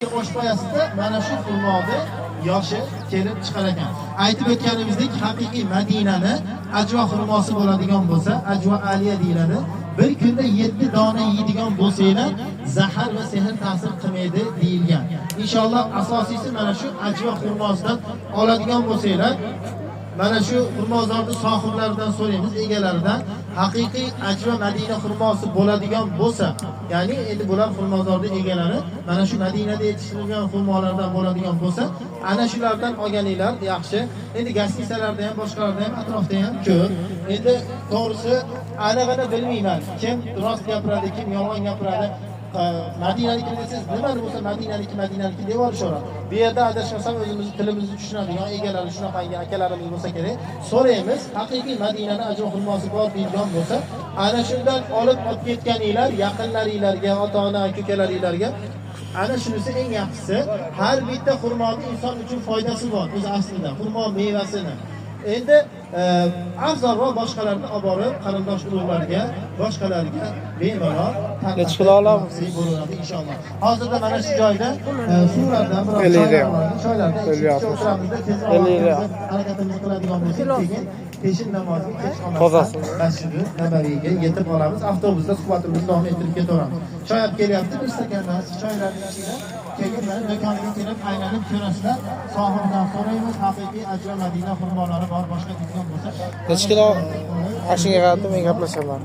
Oshpayasida mana shu xurmoni yoshi kelib chiqar ekan. Aytib o'tganimizdek, haqiqiy Madinani ajva xurmosi bo'ladigan bo'lsa, ajva aliya deyiladi. Bir kunda 7 dona yeydigan bo'lsanglar, zahar va sehr ta'sir qilmaydi deyilgan. Inshaalloh asosiysi mana shu ajva xurmosidan oladigan bo'lsanglar, mana shu xurmozorni sohiblaridan so'raymiz, egalaridan. Haqiqiy ajva Madina xurmosi bo'ladigan bo'lsa, ya'ni endi bular xurmozorning egalari, mana shu Madinada yetishtirilgan xurmolardan bo'ladigan bo'lsa, ana shulardan olganinglar yaxshi. Endi gastisalarda ham, boshqalarda ham, atrofda ham ko'p. Endi to'g'risi anig'ini bilmayman. Kim rost gapiradi, kim yolg'on gapiradi. Madinalik desiz, nimani bo'lsa Madinalik deb yuborishadi. Bu yerda adashmasam o'zimiz tilimizni tushunadigan egalari shunaqangi akalarimiz bo'lsa kerak. So'raymiz, haqiqiy Madinani ajva xurmosi bor deydigan bo'lsa, ana shundan olib ketganinglar yaqinlaringlarga, ota-ona, akalaringlarga ana shunisi eng yaxshisi. Har bitta xurmoning inson uchun foydasi bor o'zi aslida. Xurmo mevasini endi afzalroq boshqalarni olib borib, qarindosh urug'larga, boshqalarga bemalol Nechta olamiz inshaalloh. Hozirda mana shu joyda suvlardan choylarda o'tiramizda, tez harakatimizni qiladigan bo'lsak, keyin peshin namoziga kech qolmasdan Masjidi Nabaviyga yetib olamiz. Avtobusda suhbatimizni davom ettirib ketaveramiz. Choy olib kelyapti, bir stakandan choylarni ichida keyin mana do'konga kelib aylanib ko'rasizlar. Sohibdan so'raymiz, haqiqiy ajva Madina xurmolari bor, boshqa deydigan bo'lsa. Hech kilo ashiga qaratib men gaplashaman.